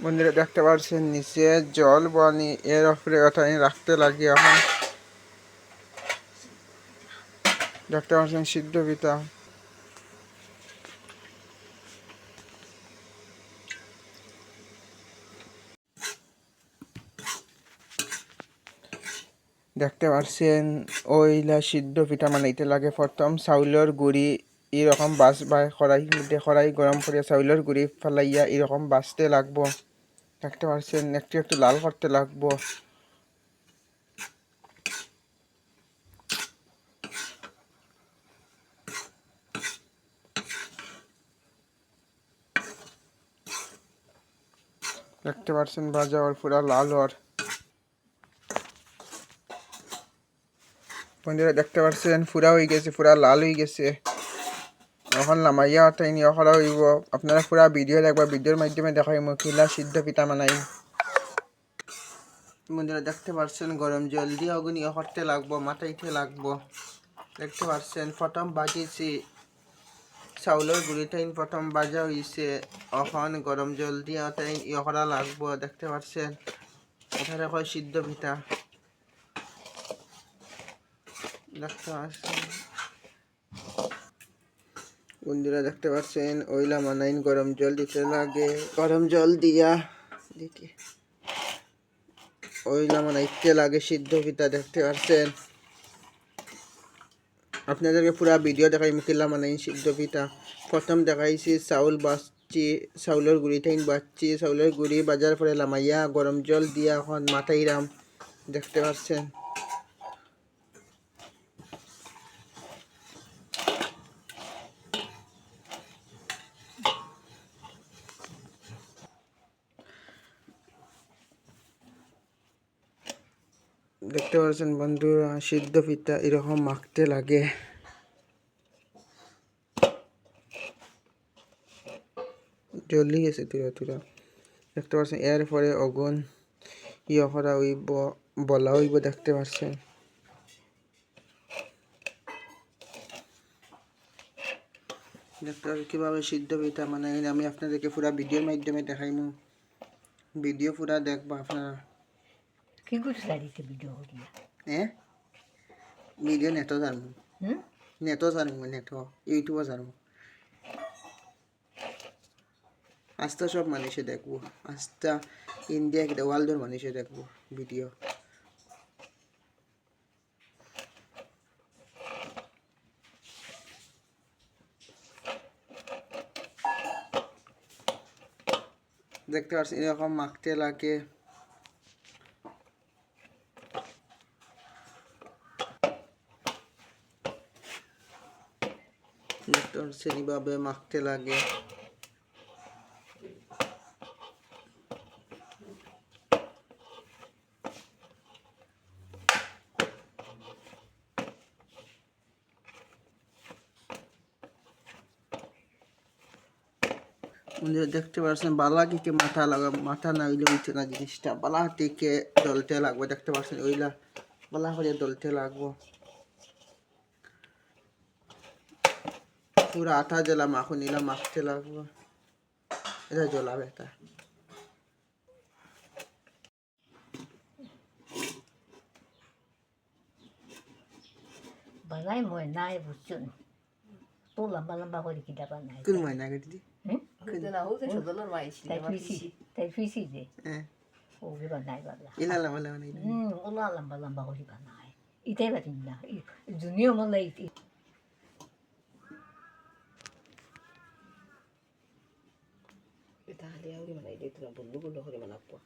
বন্ধুরা দেখতে পাচ্ছেন নিচে জল পানি এর উপরে ওঠাই রাখতে লাগে। এখন দেখতে পাচ্ছেন সিদ্ধ পিঠা। দেখতে পাচ্ছেন ওইলা সিদ্ধ পিঠা বানাইতে লাগে। প্রথম চাউলের গুড়ি এরকম বাস বা খড়াই মধ্যে খড়াই গরম করে চাউলের গুড়ি ফেলাইয়া এরকম বাছতে লাগবো। দেখতে পাচ্ছেন একটু একটু লাল করতে লাগবো। দেখতে পাচ্ছেন ভাজা ওর পুরা লাল ওর। বন্ধুরা দেখতে পাচ্ছেন পুরা হয়ে গেছে, পুরা লাল হয়ে গেছে। এখন নামাইয়া ওঠাই নিয়ে করা হইব। আপনারা পুরা ভিডিও দেখবা, ভিডিওর মাধ্যমে দেখাইব কিলা সিদ্ধ পিঠা বানাই। বন্ধুরা দেখতে পাচ্ছেন গরম জল দিয়ে অগ্নি করতে লাগবো, মাথাইতে লাগবো। দেখতে পাচ্ছেন প্রথম বাজিয়েছি চাউলের গুঁড়িটাই প্রথম বাজা হয়েছে। এখন গরম জল দিয়ে ওটাই করা লাগবো। দেখতে পাচ্ছেন এখানে কয় সিদ্ধ পিঠা। দেখতে পাচ্ছেন বন্ধুরা দেখতে পাচ্ছেন ওইলা মানাইন গরম জল দিতে লাগে। গরম জল দিয়া দিকে ওইলা মানাইতে লাগে সিদ্ধ পিঠা। দেখতে পাচ্ছেন আপনাদেরকে পুরা ভিডিও দেখাই মুখিল্লা মানাই সিদ্ধ পিঠা। প্রথম দেখাইছি চাউল বাজছি, চাউলের গুঁড়িটাই বাজছি, চাউলের গুঁড়ি বাজার পরে লামাইয়া গরম জল দিয়া এখন মাথাইরাম। দেখতে পাচ্ছেন দেখতে পাচ্ছেন বন্ধুরা সিদ্ধ পিঠা এরকম মাখতে লাগে। জলদি গেছে তুরা তুরা। দেখতে পাচ্ছেন এরপরে অগুন করা হইব, বলা হইব। দেখতে পাচ্ছেন দেখতে পাচ্ছেন কীভাবে সিদ্ধ পিঠা মানে আমি আপনাদেরকে পুরা ভিডিওর মাধ্যমে দেখাইমু। ভিডিও পুরা দেখবা আপনারা। কি করতে চাইছে ভিডিও করিয়া? ভিডিও নেটও জানবো, নেটও জানবো, নেটও ইউটিউবও জানবো। আস্তা সব মানুষে দেখবো, আস্তা ইন্ডিয়া কিটা ওয়ার্ল্ডের মানুষে দেখবো ভিডিও। দেখতে পাচ্ছেন এরকম মাখতে লাগে। দেখতে পাচ্ছেন এইভাবে মাখতে লাগে। দেখতে পাচ্ছেন বালা টিকে মাথা লাগা, মাথা না হইলে উঠে না জিনিসটা। বালা টিকে দলতে লাগবে। দেখতে পাচ্ছেন ওইলা বালা করে দলতে লাগবো। পুরা আঠা জ্বালা মাখন নিলাম, মাখতে লাগবো। এটা জ্বলাবে এটা বানাই মই নাই বুঝছেন তো লম্বা লম্বা করে কিটা বানাই। কোন ময়না দিদি? তাই ফিসি যে ওকে বানাই বালা ইলা লম্বা লম্বা নাই। ওলা লম্বা লম্বা করে বানাই। ইটাই পারিম না জুনিও মনে ইতি তাহলে আউরি বানাই দিই তোরা বন্ধু বন্ধু করে বানাবো।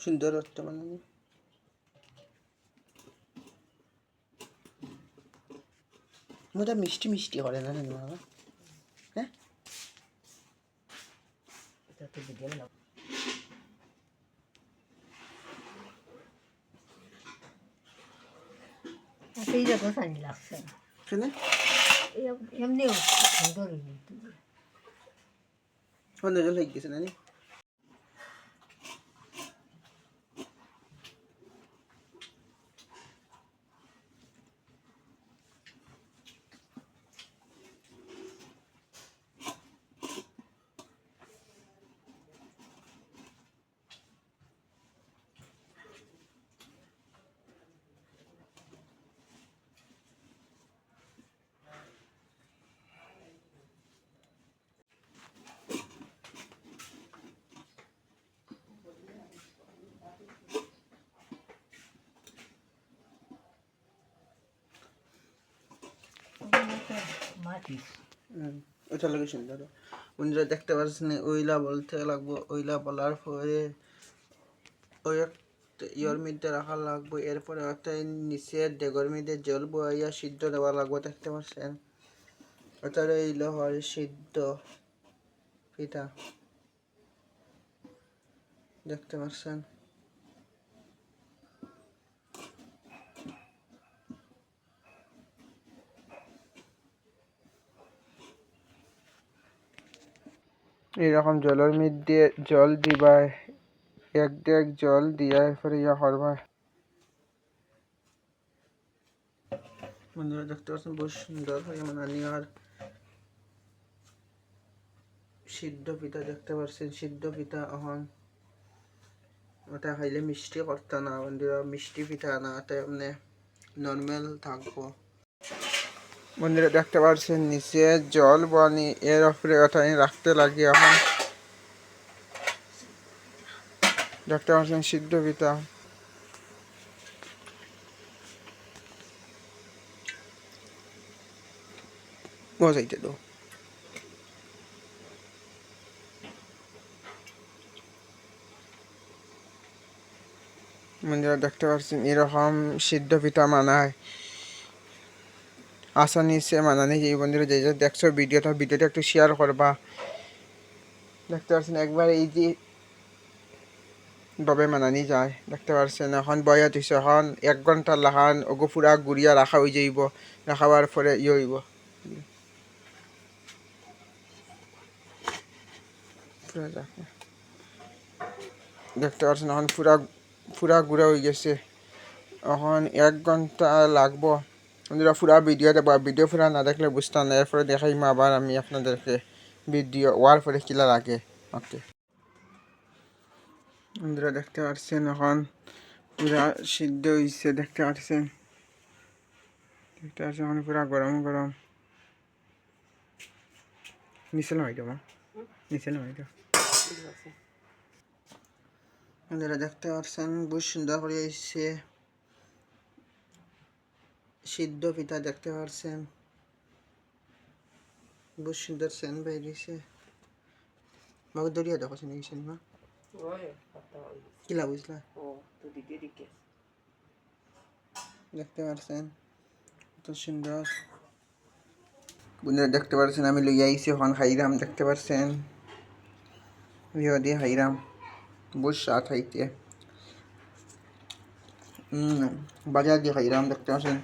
সুন্দর হচ্ছে বানানি। মোটা মিষ্টি মিষ্টি করে না বাবা? হ্যাঁ এটা তো ভিডিও বানাবো। সেই যত সানি লাগছে না শুনে এমনিও সুন্দর অন্য জল হয়ে গেছে নানি। মাটিস ওটা লাগে সুন্দর। বন্ধুরা দেখতে পাচ্ছেন ওইলা বলতে লাগবো, ওইলা বলার পরে ওই একটা ইয়র মধ্যে রাখা লাগবো, এরপরে একটা নিচে ডেগর মধ্যে জল বইয়া সিদ্ধ দেওয়া লাগবো। দেখতে পাচ্ছেন ওটা রইল হয় সিদ্ধ পিঠা। দেখতে পাচ্ছেন এইরকম জলের মধ্যে জল দিবা, এক ডেক জল দিয়া এরপরে ইয়া করবা। বন্ধুরা দেখতে পাচ্ছেন বহু সুন্দর হয়ে মানে আর সিদ্ধ পিঠা দেখতে পাচ্ছেন। সিদ্ধ পিঠা এখন ওটা খাইলে মিষ্টি করতে না বন্ধুরা, মিষ্টি পিঠা না, এটা এমনি নর্মাল থাকবো। বন্ধুরা দেখতে পাচ্ছেন নিচে জল বানি, এর উপরে ওটা রাখতে লাগে। এখন দেখতে পাচ্ছেন সিদ্ধ পিঠা। মজাইতে দো বন্ধুরা দেখতে পাচ্ছেন এরকম সিদ্ধ পিঠা মানায় আসানি সে মানানি যে। বন্ধুরা যে দেখছো ভিডিওটা একটু শেয়ার করবা। দেখতে পাচ্ছেন একবার এই যে ভাবে মানানি যায়। দেখতে পাচ্ছেন এখন বয়া দিছে, এখন 1 ঘন্টা লাগান ওগো পুরা গুড়িয়া রাখা হয়ে যাইব। রাখাবার পরে হইব দেখতে পাচ্ছেন এখন পুরা গুঁড়া হয়ে গেছে। এখন 1 ঘন্টা লাগবো। বন্ধুরা পুরা ভিডিও দেবো, ভিডিও পুরা না দেখলে বুঝতাম না। এরপরে দেখাইম আবার আমি আপনাদেরকে ভিডিও ওয়ার পরে কিলা লাগে। ওকে বন্ধুরা দেখতে পাচ্ছেন এখন পুরা সিদ্ধ হয়েছে। দেখতে পাচ্ছেন এখন পুরা গরম গরম। নিচে নামাই দেবো, নিচে নামাই দেবো। বন্ধুরা দেখতে পাচ্ছেন বহুত সুন্দর করে এসছে সিদ্ধ পিঠা। দেখতে পাচ্ছেন বহুত সুন্দর সেন বাইরেছে। মাকে দরিয়া দেখো শুনে গেছেন মা কিলা বুঝলা। দেখতে পাচ্ছেন কত সুন্দর। বন্ধুরা দেখতে পাচ্ছেন আমি লইয়া আইছি এখন খাইরাম। দেখতে পাচ্ছেন ভিও দিয়ে খাইরাম, বহুত স্বাদ খাইতে। বাজার দিয়ে খাইরাম। দেখতে পাচ্ছেন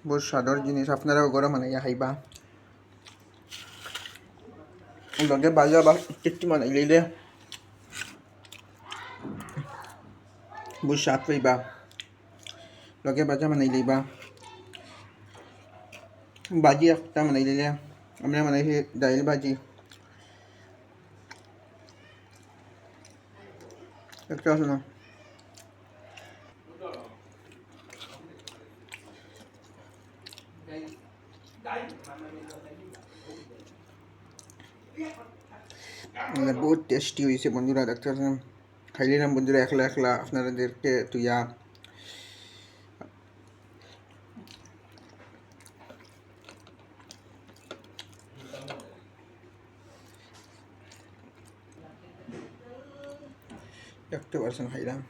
বহুত স্বাদর জিনিস, আপনারাও গরম বানাইয়া খাইবা। লগে বাজা বা কেটটি বানাই লইলে বহুত স্বাদ পাইবা। লগে বাজা বানাই লইবা, বাজি একটা বানাই লইলে। আমরা বানাইছি ডাইল বাজি। দেখতে পাচ্ছেন না বহুত টেস্টি হয়েছে বন্ধুরা। দেখতে পাচ্ছেন খাইলাম বন্ধুরা একলা একলা আপনাদেরকে তুইয়া। দেখতে পাচ্ছেন খাইলাম।